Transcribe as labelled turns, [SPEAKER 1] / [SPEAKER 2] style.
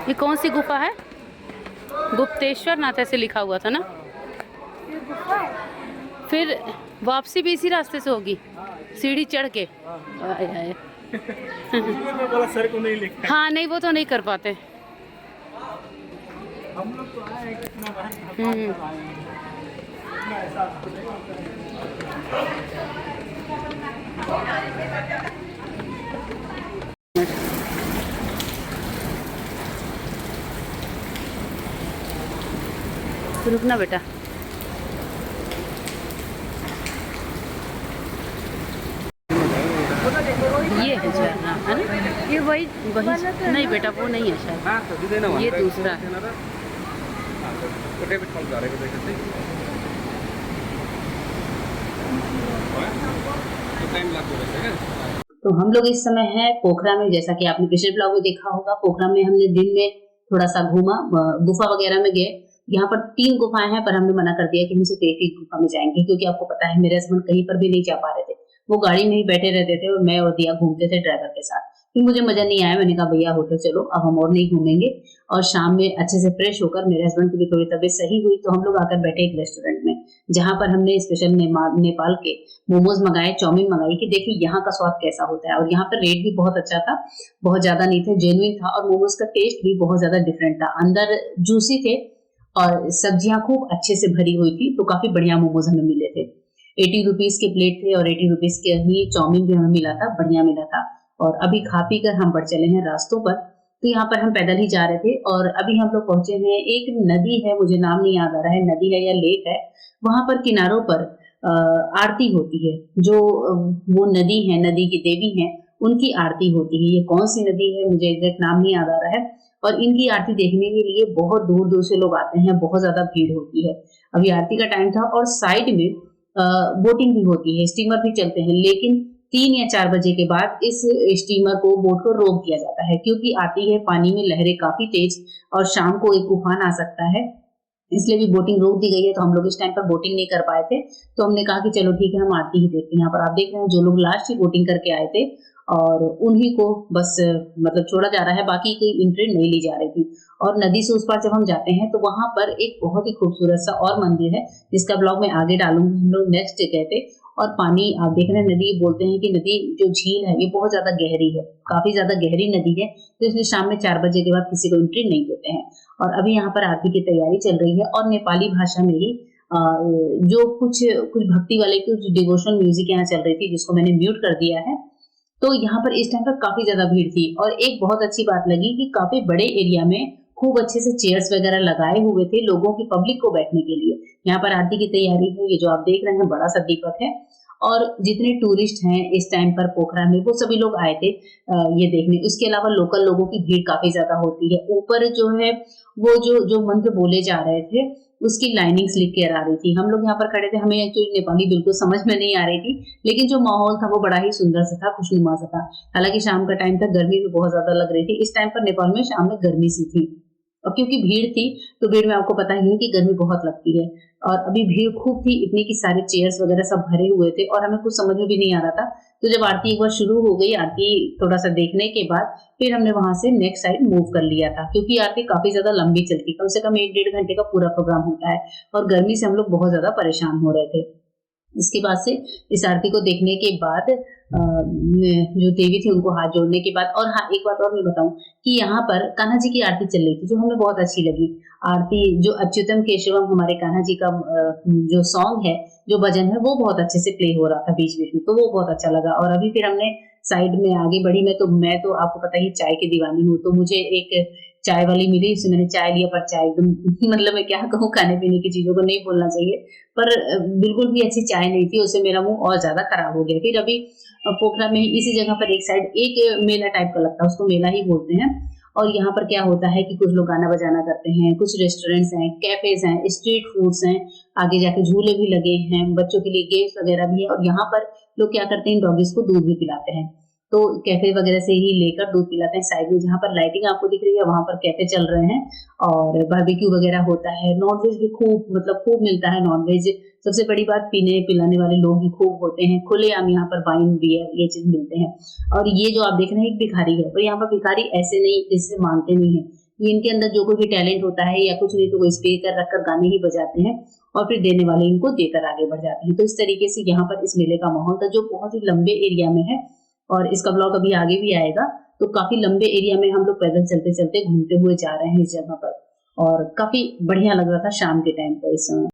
[SPEAKER 1] ये कौन सी गुफा है? गुप्तेश्वर नाथ ऐसे लिखा हुआ था ना।
[SPEAKER 2] ये गुफा है।
[SPEAKER 1] फिर वापसी भी इसी रास्ते से होगी, सीढ़ी चढ़ के। आए हाय।
[SPEAKER 3] मैं बोला सर को नहीं लिखा।
[SPEAKER 1] हाँ नहीं, वो तो नहीं कर पाते।
[SPEAKER 3] हम लोग तो आए हैं कितना बार
[SPEAKER 1] हम्म।
[SPEAKER 3] आए हैं, इतना एहसास तो नहीं होता है।
[SPEAKER 1] रुकना बेटा। ये है झरना, है ना? ये वही नहीं बेटा, वो नहीं है शायद, ये दूसरा है। तो हम लोग इस समय है पोखरा में। जैसा कि आपने पिछले ब्लॉग में देखा होगा, पोखरा में हमने दिन में थोड़ा सा घूमा, गुफा वगैरह में गए। यहाँ पर 3 गुफाएं हैं, पर हमने मना कर दिया कि हम सिर्फ एक गुफा में जाएंगे, क्योंकि आपको पता है मेरे हस्बैंड कहीं पर भी नहीं जा पा रहे थे। वो गाड़ी में ही बैठे रहते थे और मैं और दिया घूमते थे ड्राइवर के साथ। फिर मुझे मजा नहीं आया, मैंने कहा भैया होटल चलो, अब हम और नहीं घूमेंगे। और शाम में अच्छे से फ्रेश होकर मेरे हस्बैंड की भी थोड़ी तबीयत सही हुई, तो हम लोग आकर बैठे एक रेस्टोरेंट में, जहाँ पर हमने स्पेशल नेपाल के मोमोज मंगाए, चाउमीन मंगाई कि देखिए यहाँ का स्वाद कैसा होता है। और यहाँ पर रेट भी बहुत अच्छा था, बहुत ज्यादा नहीं थे, जेन्युइन था। और मोमोज का टेस्ट भी बहुत ज्यादा डिफरेंट था, अंदर जूसी थे और सब्जियां खूब अच्छे से भरी हुई थी। तो काफी बढ़िया मोमोज हमें मिले थे। 80 रुपीज के प्लेट थे और 80 रुपीज के ही चाउमीन भी हमें मिला था, बढ़िया मिला था। और अभी खा पी कर हम बढ़ चले हैं रास्तों पर। तो यहाँ पर हम पैदल ही जा रहे थे और अभी हम लोग पहुंचे हैं, एक नदी है, मुझे नाम नहीं याद आ रहा है, नदी है या लेक है, वहां पर किनारों पर आरती होती है। जो वो नदी है, नदी की देवी है, उनकी आरती होती है। ये कौन सी नदी है मुझे एग्जैक्ट नाम नहीं याद आ रहा है। और इनकी आरती देखने के लिए बहुत दूर दूर से लोग आते हैं, बहुत ज्यादा भीड़ होती है। अभी आरती का टाइम था और साइड में बोटिंग भी होती है, स्टीमर भी चलते हैं। लेकिन 3 या 4 बजे के बाद इस स्टीमर को, बोट को रोक दिया जाता है, क्योंकि आती है पानी में लहरें काफी तेज और शाम को एक तूफान आ सकता है, इसलिए भी बोटिंग रोक दी गई है। तो हम लोग इस टाइम पर बोटिंग नहीं कर पाए थे, तो हमने कहा कि चलो ठीक है, हम आरती ही देखते हैं। यहाँ पर आप देख रहे हैं जो लोग लास्ट ही बोटिंग करके आए थे और उन्हीं को बस मतलब छोड़ा जा रहा है, बाकी कोई एंट्री नहीं ली जा रही थी। और नदी से उस पार जब हम जाते हैं तो वहां पर एक बहुत ही खूबसूरत सा और मंदिर है, जिसका ब्लॉग मैं आगे डालूंगी। हम लोग नेक्स्ट गए थे और पानी आप देख रहे हैं, नदी बोलते हैं कि नदी जो झील है ये बहुत ज्यादा गहरी है, काफी ज्यादा गहरी नदी है। तो इसलिए शाम में 4 बजे के बाद किसी को एंट्री नहीं देते हैं। और अभी यहाँ पर आरती की तैयारी चल रही है और नेपाली भाषा में ही जो कुछ कुछ भक्ति वाले कुछ डिवोशनल म्यूजिक यहाँ चल रही थी, जिसको मैंने म्यूट कर दिया है। तो यहाँ पर इस टाइम पर काफी ज्यादा भीड़ थी और एक बहुत अच्छी बात लगी कि काफी बड़े एरिया में खूब अच्छे से चेयर्स वगैरह लगाए हुए थे लोगों की, पब्लिक को बैठने के लिए। यहाँ पर आरती की तैयारी है, ये जो आप देख रहे हैं बड़ा सा दीपक है। और जितने टूरिस्ट हैं इस टाइम पर पोखरा में, वो सभी लोग आए थे ये देखने। इसके अलावा लोकल लोगों की भीड़ काफी ज्यादा होती है। ऊपर जो है वो जो जो मंत्र बोले जा रहे थे उसकी लाइनिंग्स लिख के आ रही थी। हम लोग यहाँ पर खड़े थे, हमें एक्चुअली नेपाली बिल्कुल समझ में नहीं आ रही थी, लेकिन जो माहौल था वो बड़ा ही सुंदर सा था, खुशनुमा सा था। हालांकि शाम का टाइम था, गर्मी भी बहुत ज्यादा लग रही थी। इस टाइम पर नेपाल में शाम में गर्मी सी थी और क्योंकि भीड़ थी तो भीड़ में आपको पता ही है कि गर्मी बहुत लगती है। और अभी भीड़ खूब थी, इतनी की सारे चेयर्स वगैरह सब भरे हुए थे और हमें कुछ समझ में भी नहीं आ रहा था। तो जब आरती एक बार शुरू हो गई, आरती थोड़ा सा देखने के बाद फिर हमने वहां से नेक्स्ट साइड मूव कर लिया था, क्योंकि आरती काफी ज्यादा लंबी चलती, कम से कम 1-1.5 घंटे का पूरा प्रोग्राम होता है और गर्मी से हम लोग बहुत ज्यादा परेशान हो रहे थे। इसके बाद से इस आरती को देखने के बाद जो देवी थी उनको हाथ जोड़ने के बाद, और हाँ एक बात और मैं बताऊं कि यहाँ पर कान्हा जी की आरती चल रही थी, जो हमें बहुत अच्छी लगी। आरती जो अच्युतम केशवम हमारे कान्हा जी का जो सॉन्ग है, जो भजन है, वो बहुत अच्छे से प्ले हो रहा था बीच बीच में, तो वो बहुत अच्छा लगा। और अभी फिर हमने साइड में आगे बढ़ी। मैं तो आपको पता ही चाय की दीवानी हूँ, तो मुझे एक चाय वाली मिली, उससे मैंने चाय लिया, पर चाय एकदम मतलब मैं क्या कहूँ, खाने पीने की चीजों को नहीं बोलना चाहिए, पर बिल्कुल भी अच्छी चाय नहीं थी, उससे मेरा मुंह और ज्यादा खराब हो गया। फिर अभी पोखरा में इसी जगह पर एक साइड एक मेला टाइप का लगता है, उसको मेला ही बोलते हैं। और यहाँ पर क्या होता है कि कुछ लोग गाना बजाना करते हैं, कुछ रेस्टोरेंट्स हैं, कैफेज हैं, स्ट्रीट फूड्स हैं, आगे जाके झूले भी लगे हैं, बच्चों के लिए गेम्स वगैरह भी है। और यहाँ पर लोग क्या करते हैं, डॉगीज को दूध भी पिलाते हैं, तो कैफे वगैरह से ही लेकर दूध पिलाते हैं। साइड में जहाँ पर लाइटिंग आपको दिख रही है वहां पर कैफे चल रहे हैं और बारबेक्यू वगैरह होता है। नॉनवेज भी खूब मिलता है नॉनवेज। सबसे बड़ी बात, पीने पिलाने वाले लोग भी खूब होते हैं, खुलेआम यहाँ पर वाइन बियर ये चीज मिलते हैं। और ये जो आप देख रहे हैं एक भिखारी है, पर यहाँ पर भिखारी ऐसे नहीं, इससे मांगते नहीं है, ये इनके अंदर जो कोई भी टैलेंट होता है या कुछ नहीं तो वो स्पीकर रखकर गाने ही बजाते हैं और फिर देने वाले इनको देकर आगे बढ़ जाते हैं। तो इस तरीके से यहाँ पर इस मेले का माहौल था जो बहुत ही लंबे एरिया में है और इसका ब्लॉग अभी आगे भी आएगा। तो काफी लंबे एरिया में हम लोग पैदल चलते चलते घूमते हुए जा रहे हैं इस जगह पर और काफी बढ़िया लग रहा था शाम के टाइम पर इस समय।